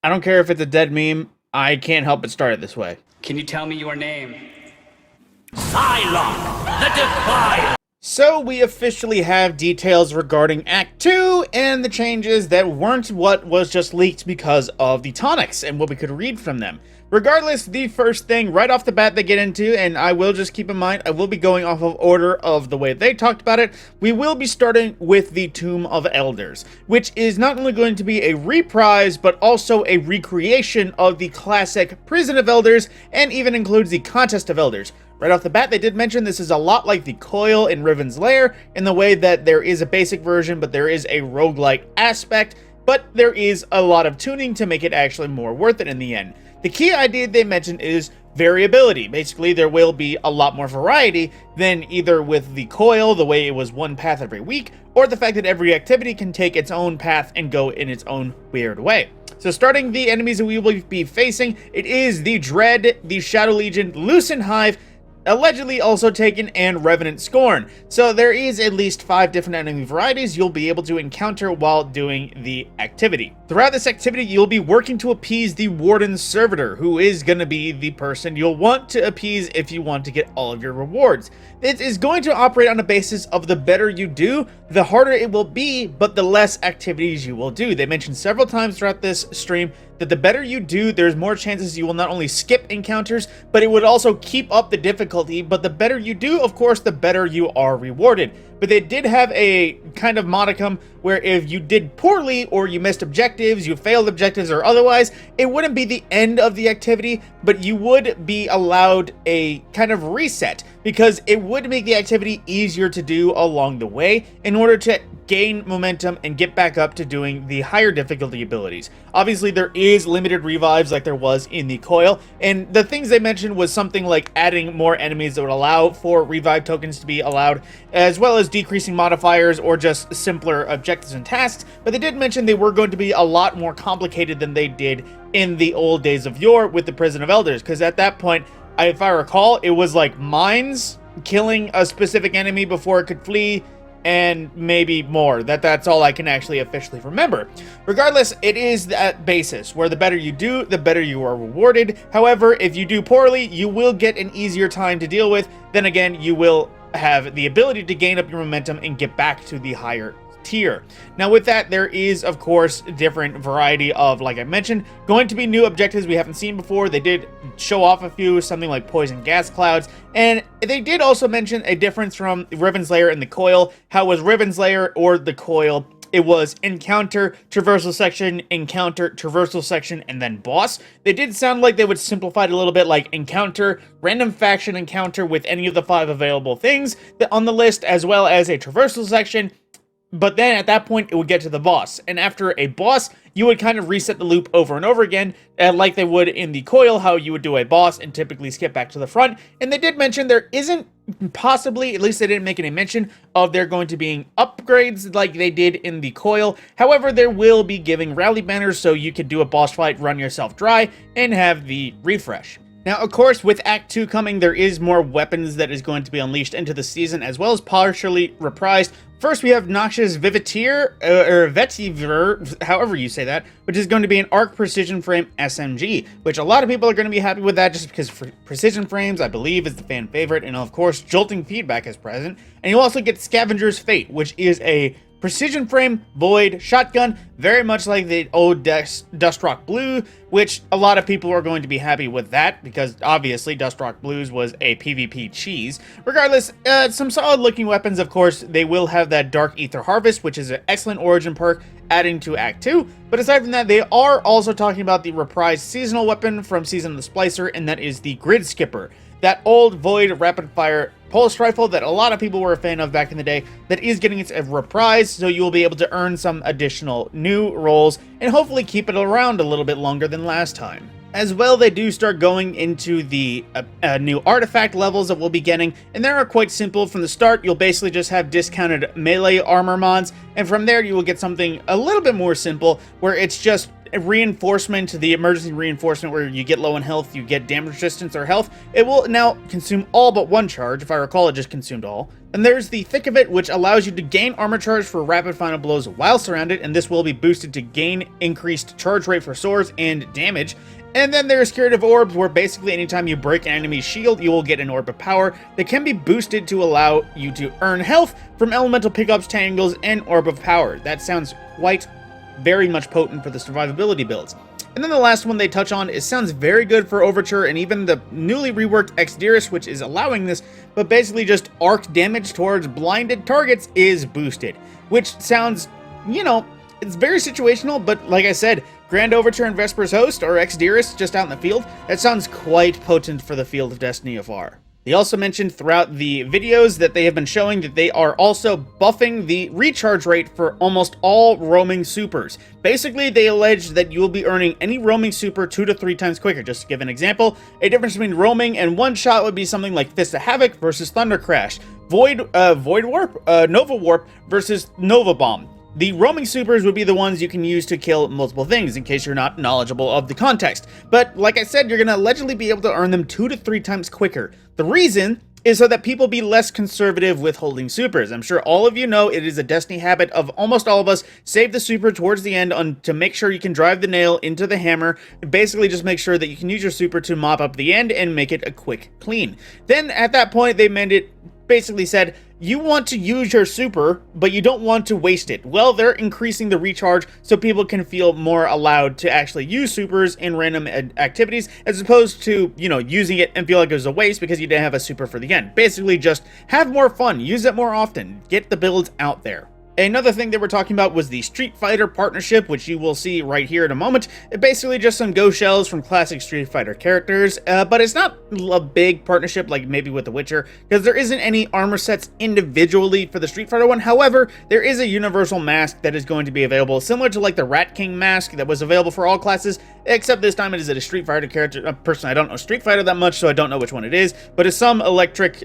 I don't care if it's a dead meme. I can't help but start it this way. Can you tell me your name? Psylocke, the Defier! So we officially have details regarding Act 2 and the changes that weren't what was just leaked because of the tonics and what we could read from them. Regardless, the first thing right off the bat they get into, and I will just keep in mind, I will be going off of order of the way they talked about it, we will be starting with the Tomb of Elders, which is not only going to be a reprise, but also a recreation of the classic Prison of Elders, and even includes the Contest of Elders. Right off the bat, they did mention this is a lot like the Coil in Riven's Lair, in the way that there is a basic version, but there is a roguelike aspect, but there is a lot of tuning to make it actually more worth it in the end. The key idea they mentioned is variability. Basically, there will be a lot more variety than either with the Coil, the way it was one path every week, or the fact that every activity can take its own path and go in its own weird way. So starting the enemies that we will be facing, it is the Dread, the Shadow Legion, Lucent Hive, allegedly also taken, and Revenant Scorn. So there is at least 5 different enemy varieties you'll be able to encounter while doing the activity. Throughout this activity, you'll be working to appease the Warden Servitor, who is going to be the person you'll want to appease if you want to get all of your rewards. It is going to operate on a basis of the better you do, the harder it will be, but the less activities you will do. They mentioned several times throughout this stream that the better you do, there's more chances you will not only skip encounters, but it would also keep up the difficulty. But the better you do, of course, the better you are rewarded. But they did have a kind of modicum where if you did poorly or you missed objectives, you failed objectives or otherwise, it wouldn't be the end of the activity, but you would be allowed a kind of reset because it would make the activity easier to do along the way in order to gain momentum and get back up to doing the higher difficulty abilities. Obviously, there is limited revives like there was in the Coil, and the things they mentioned was something like adding more enemies that would allow for revive tokens to be allowed, as well as decreasing modifiers or just simpler objectives and tasks, but they did mention they were going to be a lot more complicated than they did in the old days of yore with the Prison of Elders, because at that point, if I recall, it was like mines, killing a specific enemy before it could flee, and maybe more. That's all I can actually officially remember. Regardless, it is that basis where the better you do, the better you are rewarded. However, if you do poorly, you will get an easier time to deal with. Then again, you will have the ability to gain up your momentum and get back to the higher tier. Now with that, there is of course different variety of, like I mentioned, going to be new objectives we haven't seen before. They did show off a few, something like poison gas clouds, and they did also mention a difference from Riven's Lair and the Coil. How was Riven's Lair or the Coil? It was encounter, traversal section, encounter, traversal section, and then boss. They did sound like they would simplify it a little bit, like encounter, random faction encounter with any of the 5 available things on the list, as well as a traversal section. But then at that point, it would get to the boss. And after a boss, you would kind of reset the loop over and over again, like they would in the Coil, how you would do a boss and typically skip back to the front. And they did mention there isn't possibly, at least they didn't make any mention of there going to being upgrades like they did in the Coil. However, there will be giving rally banners so you could do a boss fight, run yourself dry, and have the refresh. Now, of course, with Act 2 coming, there is more weapons that is going to be unleashed into the season, as well as partially reprised. First, we have Noxious Vivitir, or Vetiver, however you say that, which is going to be an Arc Precision Frame SMG, which a lot of people are going to be happy with that just because Precision Frames, I believe, is the fan favorite, and of course, Jolting Feedback is present. And you also get Scavenger's Fate, which is a Precision Frame Void shotgun, very much like the old Dustrock Blue, which a lot of people are going to be happy with that because obviously Dustrock Blues was a PvP cheese. Regardless, some solid looking weapons. Of course, they will have that Dark Ether Harvest, which is an excellent origin perk adding to Act 2. But aside from that, they are also talking about the reprised seasonal weapon from Season of the Splicer, and that is the Grid Skipper. That old Void rapid fire pulse rifle that a lot of people were a fan of back in the day, that is getting its reprise, so you will be able to earn some additional new rolls and hopefully keep it around a little bit longer than last time. As well, they do start going into the new artifact levels that we'll be getting, and they are quite simple. From the start, you'll basically just have discounted melee armor mods, and from there you will get something a little bit more simple, where it's just reinforcement, the emergency reinforcement where you get low in health, you get damage resistance or health, it will now consume all but one charge. If I recall, it just consumed all. And there's the Thick of It, which allows you to gain armor charge for rapid final blows while surrounded, and this will be boosted to gain increased charge rate for swords and damage. And then there's Curative Orbs, where basically anytime you break an enemy's shield, you will get an Orb of Power that can be boosted to allow you to earn health from elemental pickups, tangles, and Orb of Power. That sounds very much potent for the survivability builds. And then the last one they touch on sounds very good for Overture and even the newly reworked Exderis, which is allowing this, but basically just arc damage towards blinded targets is boosted, which sounds, you know, it's very situational, but like I said, Grand Overture and Vesper's Host, or Exderis, just out in the field, that sounds quite potent for the field of Destiny afar. They also mentioned throughout the videos that they have been showing that they are also buffing the recharge rate for almost all roaming supers. Basically, they allege that you will be earning any roaming super 2 to 3 times quicker. Just to give an example, a difference between roaming and one shot would be something like Fist of Havoc versus Thunder Crash, Void Warp, Nova Warp versus Nova Bomb. The roaming supers would be the ones you can use to kill multiple things, in case you're not knowledgeable of the context. But like I said, you're going to allegedly be able to earn them 2 to 3 times quicker. The reason is so that people be less conservative with holding supers. I'm sure all of you know it is a Destiny habit of almost all of us, save the super towards the end to make sure you can drive the nail into the hammer. Basically just make sure that you can use your super to mop up the end and make it a quick clean. Then at that point they basically said, you want to use your super, but you don't want to waste it. Well, they're increasing the recharge so people can feel more allowed to actually use supers in random activities, as opposed to, you know, using it and feel like it was a waste because you didn't have a super for the end. Basically, just have more fun, use it more often, get the builds out there. Another thing they were talking about was the Street Fighter partnership, which you will see right here in a moment. Basically just some Go Shells from classic Street Fighter characters, but it's not a big partnership like maybe with The Witcher, because there isn't any armor sets individually for the Street Fighter one. However, there is a universal mask that is going to be available, similar to like the Rat King mask that was available for all classes, except this time it is a Street Fighter character. Personally, I don't know Street Fighter that much, so I don't know which one it is, but it's some electric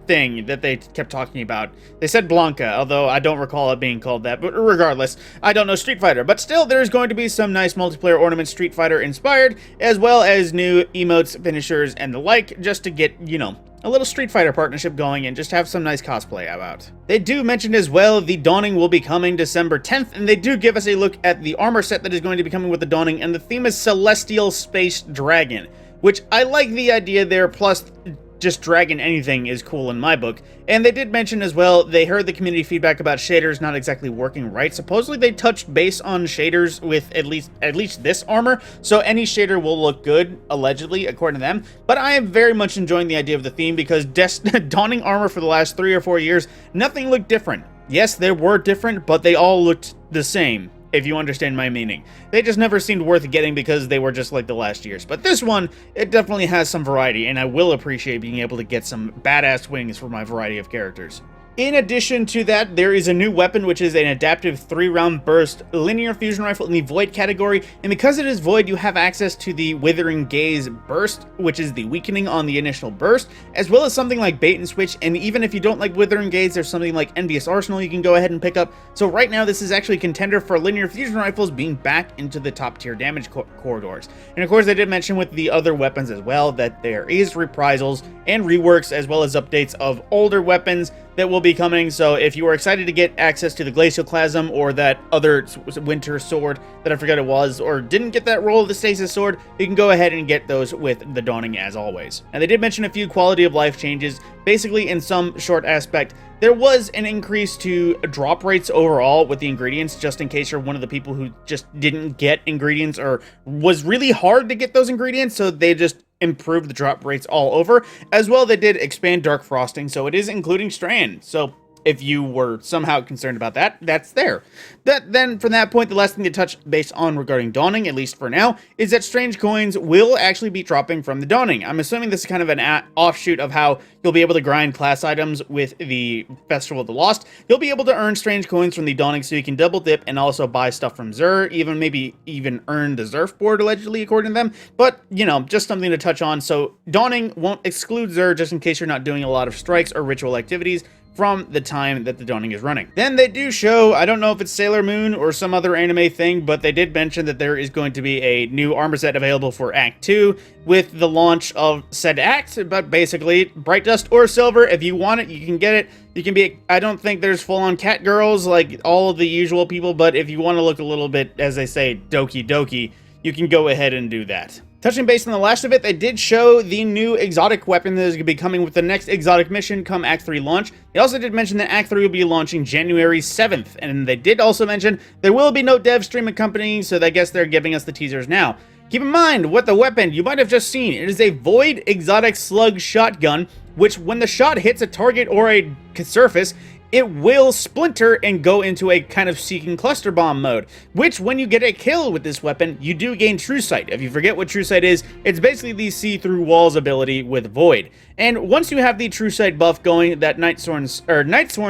thing that they kept talking about. They said Blanca, although I don't recall it being called that, but regardless, I don't know Street Fighter. But still, there's going to be some nice multiplayer ornaments Street Fighter inspired, as well as new emotes, finishers, and the like, just to get, you know, a little Street Fighter partnership going and just have some nice cosplay about. They do mention as well the Dawning will be coming December 10th, and they do give us a look at the armor set that is going to be coming with the Dawning, and the theme is Celestial Space Dragon, which I like the idea there, plus just dragon anything is cool in my book. And they did mention as well, they heard the community feedback about shaders not exactly working right. Supposedly they touched base on shaders with at least this armor, so any shader will look good, allegedly, according to them. But I am very much enjoying the idea of the theme, because Dawning armor for the last 3 or 4 years, nothing looked different. Yes, they were different, but they all looked the same, if you understand my meaning. They just never seemed worth getting because they were just like the last years. But this one, it definitely has some variety, and I will appreciate being able to get some badass wings for my variety of characters. In addition to that, there is a new weapon, which is an adaptive 3-round burst linear fusion rifle in the Void category, and because it is Void, you have access to the Withering Gaze burst, which is the weakening on the initial burst, as well as something like Bait and Switch, and even if you don't like Withering Gaze, there's something like Envious Arsenal you can go ahead and pick up. So right now, this is actually a contender for linear fusion rifles being back into the top tier damage corridors. And of course, they did mention with the other weapons as well that there is reprisals and reworks, as well as updates of older weapons that will be coming. So if you are excited to get access to the Glacial Chasm or that other winter sword that I forgot it was, or didn't get that roll of the Stasis sword, you can go ahead and get those with the Dawning as always. And they did mention a few quality of life changes. Basically, in some short aspect, there was an increase to drop rates overall with the ingredients, just in case you're one of the people who just didn't get ingredients or was really hard to get those ingredients, so they just improved the drop rates all over. As well, they did expand Dark Frosting, so it is including Strand. So if you were somehow concerned about that, that's there. Then from that point, the last thing to touch base on regarding Dawning, at least for now, is that Strange Coins will actually be dropping from the Dawning. I'm assuming this is kind of an offshoot of how you'll be able to grind class items with the Festival of the Lost. You'll be able to earn Strange Coins from the Dawning, so you can double dip and also buy stuff from Xur, maybe even earn the Zerf board, allegedly, according to them. But, you know, just something to touch on. So Dawning won't exclude Xur, just in case you're not doing a lot of strikes or ritual activities from the time that the Dawning is running. Then they do show, I don't know if it's Sailor Moon or some other anime thing, but they did mention that there is going to be a new armor set available for Act 2 with the launch of said act, but basically, Bright Dust or Silver, if you want it, you can get it. You can be, I don't think there's full-on cat girls like all of the usual people, but if you want to look a little bit, as they say, doki doki, you can go ahead and do that. Touching base on the last of it, they did show the new exotic weapon that is going to be coming with the next exotic mission come Act 3 launch. They also did mention that Act 3 will be launching January 7th, and they did also mention there will be no dev stream accompanying, so I guess they're giving us the teasers now. Keep in mind, what the weapon you might have just seen, it is a Void Exotic Slug Shotgun, which when the shot hits a target or a surface, it will splinter and go into a kind of seeking cluster bomb mode, which when you get a kill with this weapon, you do gain True Sight. If you forget what True Sight is, it's basically the see-through walls ability with Void. And once you have the True Sight buff going, that Night Sworn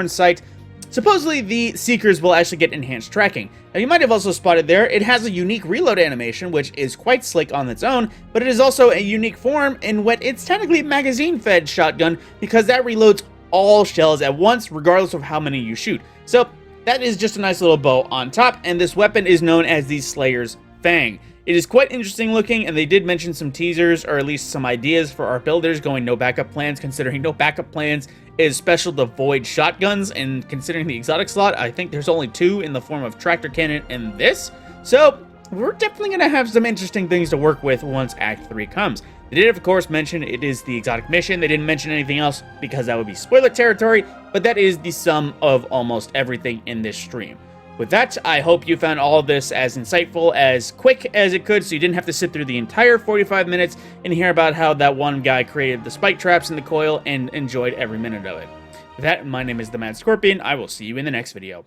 Sight, supposedly the Seekers will actually get enhanced tracking. Now you might have also spotted there, it has a unique reload animation, which is quite slick on its own, but it is also a unique form in what it's technically magazine-fed shotgun, because that reloads all shells at once, regardless of how many you shoot. So that is just a nice little bow on top, and this weapon is known as the Slayer's Fang. It is quite interesting looking, and they did mention some teasers, or at least some ideas for our builders going no backup plans, considering no backup plans is special to Void shotguns, and considering the exotic slot, I think there's only 2 in the form of Tractor Cannon and this. So we're definitely going to have some interesting things to work with once Act 3 comes. They did, of course, mention it is the exotic mission. They didn't mention anything else because that would be spoiler territory, but that is the sum of almost everything in this stream. With that, I hope you found all of this as insightful, as quick as it could, so you didn't have to sit through the entire 45 minutes and hear about how that one guy created the spike traps in the coil and enjoyed every minute of it. With that, my name is the Mad Scorpion. I will see you in the next video.